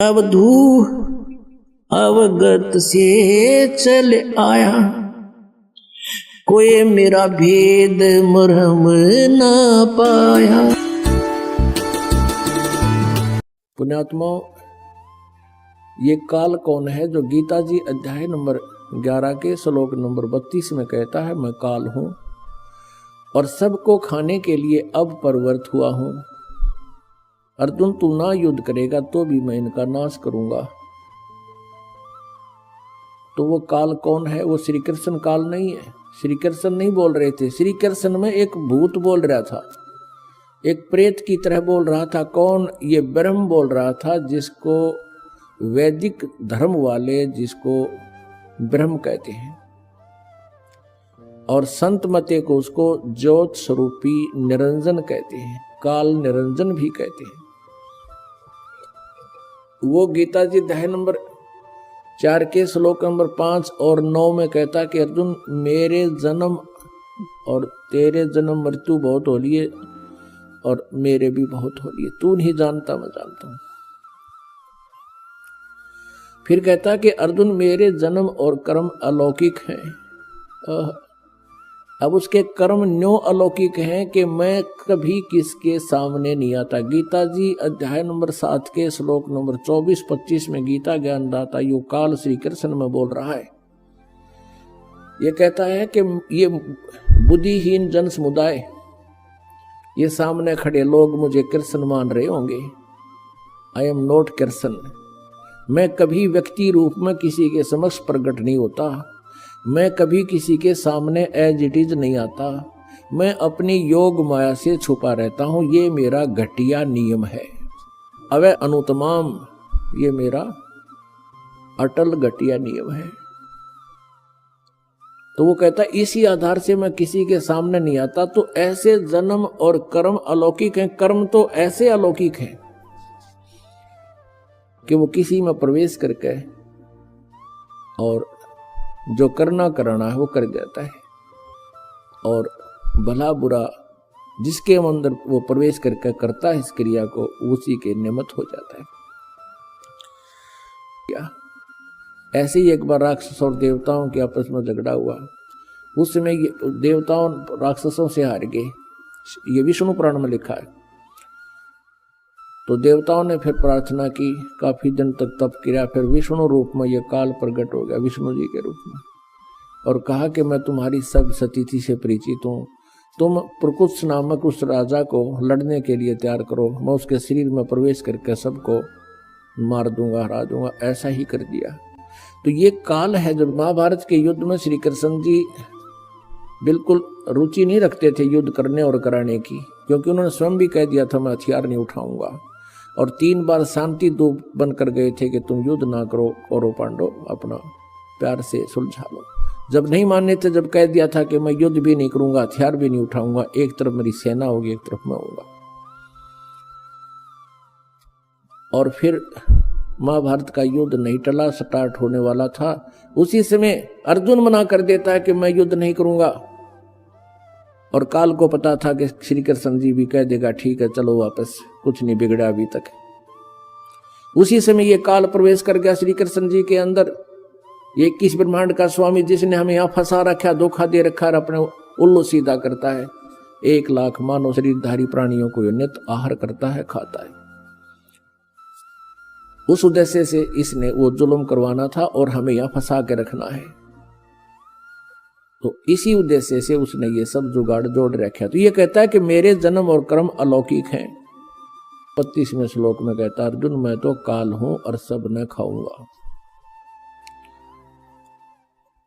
अवधू अवगत से चल आया, कोई मेरा भेद मरहम ना पाया। पुण्यात्मा, ये काल कौन है जो गीता जी अध्याय नंबर 11 के श्लोक नंबर 32 में कहता है, मैं काल हूं और सबको खाने के लिए अब प्रवृत्त हुआ हूं। अर्जुन, तू ना युद्ध करेगा तो भी मैं इनका नाश करूंगा। तो वो काल कौन है? वो श्री कृष्ण काल नहीं है। श्री कृष्ण नहीं बोल रहे थे, श्री कृष्ण में एक भूत बोल रहा था, एक प्रेत की तरह बोल रहा था। कौन? ये ब्रह्म बोल रहा था, जिसको वैदिक धर्म वाले जिसको ब्रह्म कहते हैं, और संत मते को उसको ज्योत स्वरूपी निरंजन कहते हैं, काल निरंजन भी कहते हैं। वो गीता जी अध्याय नंबर 4 के श्लोक नंबर 5 और 9 में कहता कि अर्जुन, मेरे जन्म और तेरे जन्म मृत्यु बहुत हो लिए और मेरे भी बहुत हो लिए, तू नहीं जानता मैं जानता हूं। फिर कहता कि अर्जुन, मेरे जन्म और कर्म अलौकिक हैं। अब उसके कर्म न्यों अलौकिक हैं कि मैं कभी किसके सामने नहीं आता। गीता जी अध्याय नंबर 7 के श्लोक नंबर 24-25 में गीता ज्ञानदाता यो काल श्री कृष्ण में बोल रहा है। ये कहता है कि ये बुद्धिहीन जन समुदाय, ये सामने खड़े लोग मुझे कृष्ण मान रहे होंगे। I am not Krishna. मैं कभी व्यक्ति रूप में किसी के समक्ष प्रकट नहीं होता, मैं कभी किसी के सामने एज इट इज नहीं आता, मैं अपनी योग माया से छुपा रहता हूं। ये मेरा घटिया नियम है। अवय अनुतमाम, ये मेरा अटल घटिया नियम है। तो वो कहता इसी आधार से मैं किसी के सामने नहीं आता। तो ऐसे जन्म और कर्म अलौकिक हैं। कर्म तो ऐसे अलौकिक हैं कि वो किसी में प्रवेश करके और जो करना कराना है वो कर जाता है, और भला बुरा जिसके अंदर वो प्रवेश करके करता है इस क्रिया को, उसी के निमित्त हो जाता है। क्या ऐसे ही एक बार राक्षस और देवताओं के आपस में झगड़ा हुआ। उस समय देवताओं राक्षसों से हार गए, ये विष्णु पुराण में लिखा है। तो देवताओं ने फिर प्रार्थना की, काफी दिन तक तप किया, फिर विष्णु रूप में यह काल प्रकट हो गया, विष्णु जी के रूप में, और कहा कि मैं तुम्हारी सब सतिथि से परिचित हूँ, तुम प्रकुत्स नामक उस राजा को लड़ने के लिए तैयार करो, मैं उसके शरीर में प्रवेश करके सबको मार दूंगा, हरा दूंगा। ऐसा ही कर दिया। तो ये काल है। जब महाभारत के युद्ध में श्री कृष्ण जी बिल्कुल रुचि नहीं रखते थे युद्ध करने और कराने की, क्योंकि उन्होंने स्वयं भी कह दिया था मैं हथियार नहीं उठाऊंगा, और 3 बार शांति दूत बनकर गए थे कि तुम युद्ध ना करो, कौरव पांडव अपना प्यार से सुलझा लो। जब नहीं मानने थे, जब कह दिया था कि मैं युद्ध भी नहीं करूंगा, हथियार भी नहीं उठाऊंगा, एक तरफ मेरी सेना होगी, एक तरफ मैं होऊंगा। और फिर महाभारत का युद्ध नहीं टला, स्टार्ट होने वाला था। उसी समय अर्जुन मना कर देता है कि मैं युद्ध नहीं करूंगा, और काल को पता था कि श्री कृष्ण जी भी कह देगा ठीक है चलो वापस, कुछ नहीं बिगड़ा अभी तक। उसी समय ये काल प्रवेश कर गया श्री कृष्ण जी के अंदर। ये 21 ब्रह्मांड का स्वामी जिसने हमें यहाँ फंसा रखा, धोखा दे रखा है, अपने उल्लू सीधा करता है। 1 लाख मानव शरीरधारी प्राणियों को ये नित आहार करता है, खाता है। उस उद्देश्य से इसने वो जुल्म करवाना था और हमें यहाँ फंसा के रखना है। तो इसी उद्देश्य से उसने ये सब जुगाड़ जोड़ रखा। तो ये कहता है कि मेरे जन्म और कर्म अलौकिक हैं। 25वें श्लोक में कहता है, अर्जुन मैं तो काल हूं और सब न खाऊंगा।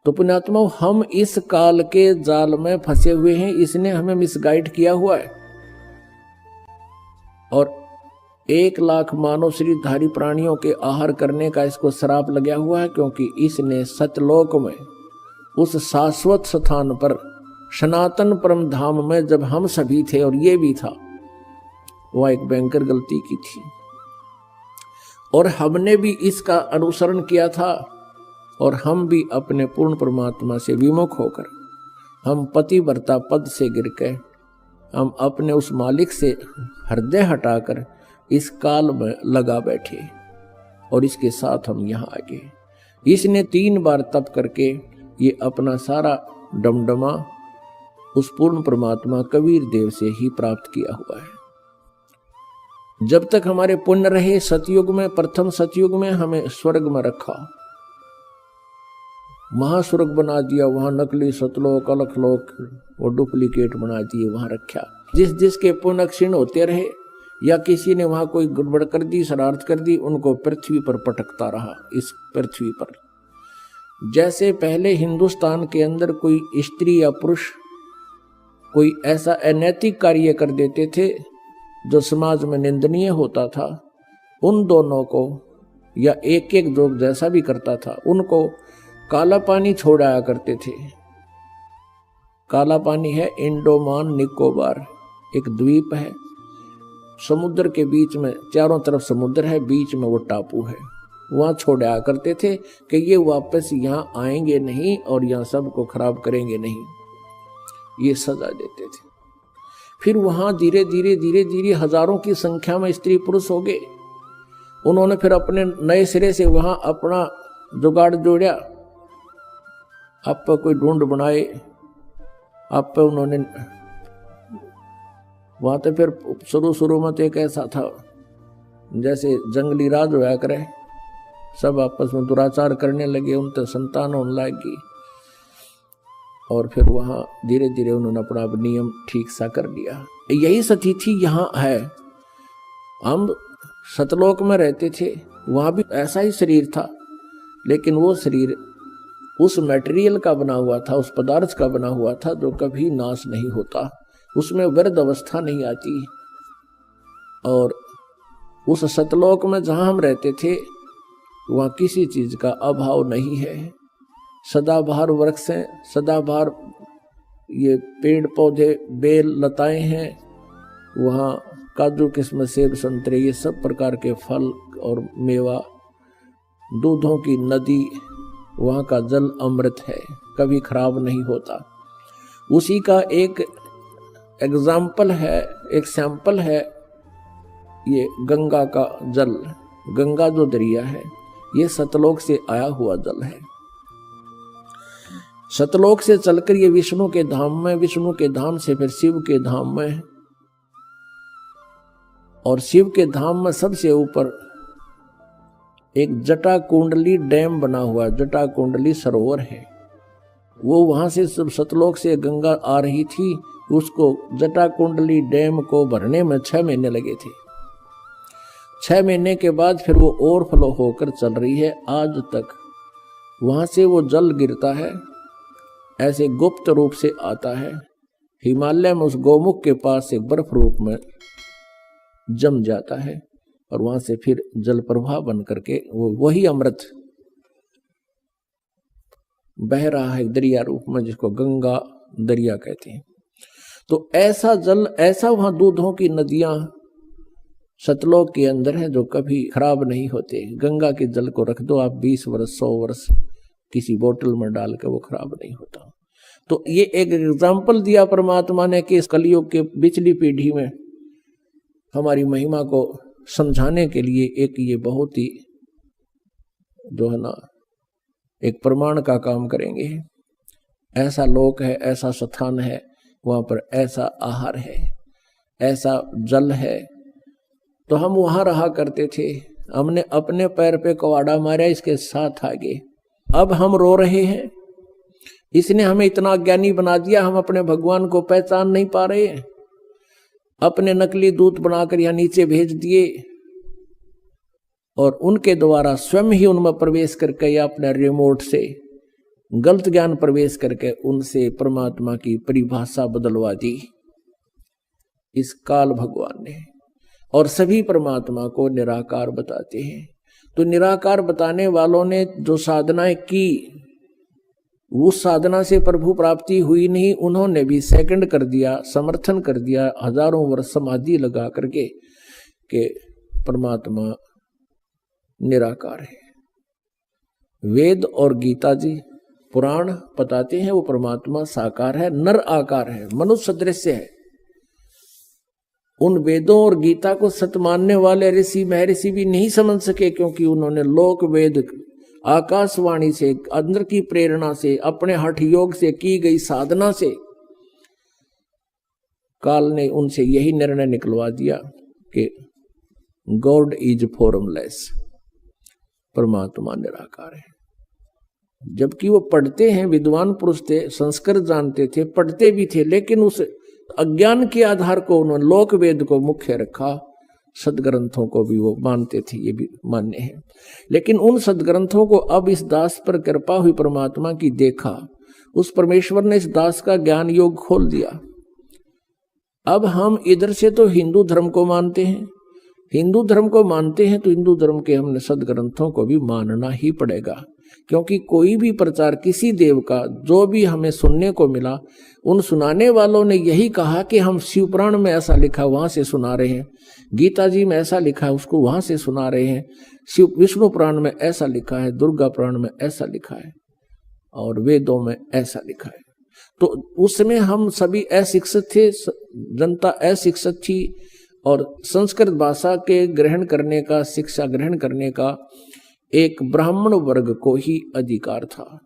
तो पुण्यात्मा, हम इस काल के जाल में फंसे हुए हैं, इसने हमें मिसगाइड किया हुआ है, और 1 लाख मानव शरीरधारी प्राणियों के आहार करने का इसको श्राप लगा हुआ है, क्योंकि इसने सतलोक में उस शाश्वत स्थान पर सनातन परम धाम में जब हम सभी थे और ये भी था, वह एक भयंकर गलती की थी, और हमने भी इसका अनुसरण किया था, और हम भी अपने पूर्ण परमात्मा से विमुख होकर हम पतिव्रता पद से गिर के हम अपने उस मालिक से हृदय हटाकर इस काल में लगा बैठे। और इसके साथ हम यहाँ आ गए। इसने 3 बार तप करके ये अपना सारा डमडमा उस पूर्ण परमात्मा कबीर देव से ही प्राप्त किया हुआ है। जब तक हमारे पुण्य रहे, सतयुग में, प्रथम सतयुग में हमें स्वर्ग में रखा, महास्वर्ग बना दिया, वहां नकली सतलोक अलखलोक वो डुप्लीकेट बना दिए, वहां रखा। जिसके पुण्य क्षीण होते रहे या किसी ने वहां कोई गड़बड़ कर दी, शरारत कर दी, उनको पृथ्वी पर पटकता रहा। इस पृथ्वी पर जैसे पहले हिंदुस्तान के अंदर कोई स्त्री या पुरुष कोई ऐसा अनैतिक कार्य कर देते थे जो समाज में निंदनीय होता था, उन दोनों को या एक एक लोग जैसा भी करता था उनको काला पानी छोड़ाया करते थे। काला पानी है इंडोमान निकोबार, एक द्वीप है, समुद्र के बीच में, चारों तरफ समुद्र है, बीच में वो टापू है, वहां छोड़ाया करते थे कि ये वापस यहाँ आएंगे नहीं और यहाँ सबको खराब करेंगे नहीं, ये सजा देते थे। फिर वहां धीरे धीरे धीरे धीरे हजारों की संख्या में स्त्री पुरुष हो गए। उन्होंने फिर अपने नए सिरे से वहां अपना जुगाड़ जोड़ा, आप पर कोई ढूंढ बनाए, आप पे उन्होंने वहां तो फिर शुरू में तो एक ऐसा था जैसे जंगली राज होया करे, सब आपस में दुराचार करने लगे, उनसे संतान होने लगी और फिर वहां धीरे धीरे उन्होंने अपना नियम ठीक सा कर लिया। यही स्थिति यहाँ है। हम सतलोक में रहते थे, वहां भी ऐसा ही शरीर था, लेकिन वो शरीर उस मटेरियल का बना हुआ था, उस पदार्थ का बना हुआ था जो कभी नाश नहीं होता, उसमें वृद्ध अवस्था नहीं आती। और उस सतलोक में जहां हम रहते थे वहां किसी चीज का अभाव नहीं है। सदाबहार वृक्ष हैं, सदाबहार ये पेड़ पौधे बेल लताएं हैं, वहाँ काजू किस्म सेब संतरे ये सब प्रकार के फल और मेवा, दूधों की नदी, वहाँ का जल अमृत है, कभी खराब नहीं होता। उसी का एक एग्जाम्पल है, एक सैंपल है ये गंगा का जल। गंगा जो दरिया है ये सतलोक से आया हुआ जल है। सतलोक से चलकर ये विष्णु के धाम में, विष्णु के धाम से फिर शिव के धाम में, और शिव के धाम में सबसे ऊपर एक जटा कुंडली डैम बना हुआ है, जटा कुंडली सरोवर है। वो वहां से सब सतलोक से गंगा आ रही थी, उसको जटा कुंडली डैम को भरने में 6 महीने लगे थे। 6 महीने के बाद फिर वो ओवरफ्लो होकर चल रही है आज तक। वहां से वो जल गिरता है, ऐसे गुप्त रूप से आता है, हिमालय में उस गोमुख के पास एक बर्फ रूप में जम जाता है और वहां से फिर जल प्रवाह बन करके वो वही अमृत बह रहा है दरिया रूप में, जिसको गंगा दरिया कहते हैं। तो ऐसा जल, ऐसा वहां दूधों की नदियां सतलोक के अंदर है जो कभी खराब नहीं होते। गंगा के जल को रख दो आप 20 वर्ष 100 वर्ष किसी बोतल में डाल के, वो खराब नहीं होता। तो ये एक एग्जाम्पल दिया परमात्मा ने कि इस कलयुग के पिछली पीढ़ी में हमारी महिमा को समझाने के लिए एक ये बहुत ही जो है ना एक प्रमाण का काम करेंगे। ऐसा लोक है, ऐसा स्थान है, वहां पर ऐसा आहार है, ऐसा जल है। तो हम वहां रहा करते थे, हमने अपने पैर पे कवाड़ा मारा, इसके साथ आगे अब हम रो रहे हैं। इसने हमें इतना अज्ञानी बना दिया, हम अपने भगवान को पहचान नहीं पा रहे हैं। अपने नकली दूत बनाकर यहाँ नीचे भेज दिए और उनके द्वारा स्वयं ही उनमें प्रवेश करके या अपने रिमोट से गलत ज्ञान प्रवेश करके उनसे परमात्मा की परिभाषा बदलवा दी इस काल भगवान ने। और सभी परमात्मा को निराकार बताते हैं। तो निराकार बताने वालों ने जो साधनाएं की, उस साधना से प्रभु प्राप्ति हुई नहीं, उन्होंने भी सेकंड कर दिया, समर्थन कर दिया, हजारों वर्ष समाधि लगा करके कि परमात्मा निराकार है। वेद और गीता जी पुराण बताते हैं वो परमात्मा साकार है, नर आकार है, मनुष्य सदृश है। उन वेदों और गीता को सत्य मानने वाले ऋषि महर्षि भी नहीं समझ सके, क्योंकि उन्होंने लोक वेद आकाशवाणी से, अंदर की प्रेरणा से, अपने हठ योग से की गई साधना से काल ने उनसे यही निर्णय निकलवा दिया कि गॉड इज फॉर्मलेस, परमात्मा निराकार है। जबकि वो पढ़ते हैं, विद्वान पुरुष थे, संस्कृत जानते थे, पढ़ते भी थे, लेकिन उस अज्ञान के आधार को उन्होंने लोक वेद को मुख्य रखा। सदग्रंथों को भी वो मानते थे, ये भी मान्य है। लेकिन उन सदग्रंथों को अब इस दास पर कृपा हुई परमात्मा की देखा, उस परमेश्वर ने इस दास का ज्ञान योग खोल दिया। अब हम इधर से तो हिंदू धर्म को मानते हैं, हिंदू धर्म को मानते हैं तो हिंदू धर्म के हमने सदग्रंथों को भी मानना ही पड़ेगा, क्योंकि कोई भी प्रचार किसी देव का जो भी हमें सुनने को मिला, उन सुनाने वालों ने यही कहा कि हम शिव पुराण में ऐसा लिखा वहां से सुना रहे हैं, गीता जी में ऐसा लिखा है उसको वहां से सुना रहे हैं, शिव विष्णु पुराण में ऐसा लिखा है, दुर्गा पुराण में ऐसा लिखा है और वेदों में ऐसा लिखा है। तो उसमें हम सभी अशिक्षित थे, जनता अशिक्षित थी और संस्कृत भाषा के ग्रहण करने का, शिक्षा ग्रहण करने का एक ब्राह्मण वर्ग को ही अधिकार था।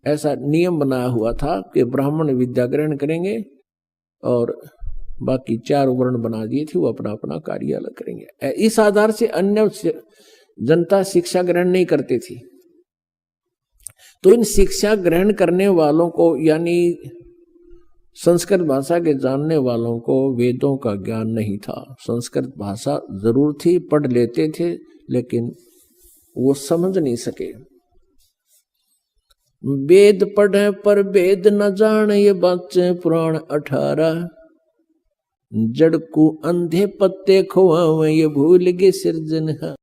ऐसा नियम बनाया हुआ था कि ब्राह्मण विद्या ग्रहण करेंगे और बाकी 4 वर्ण बना दिए थे, वो अपना अपना कार्य अलग करेंगे। इस आधार से अन्य जनता शिक्षा ग्रहण नहीं करती थी। तो इन शिक्षा ग्रहण करने वालों को, यानी संस्कृत भाषा के जानने वालों को वेदों का ज्ञान नहीं था। संस्कृत भाषा जरूर थी, पढ़ लेते थे, लेकिन वो समझ नहीं सके। वेद पढ़े पर वेद न जान, ये बच्चे पुराण 18। जड़ को अंधे पत्ते खुआवे, ये भूल गए सिरजनहार।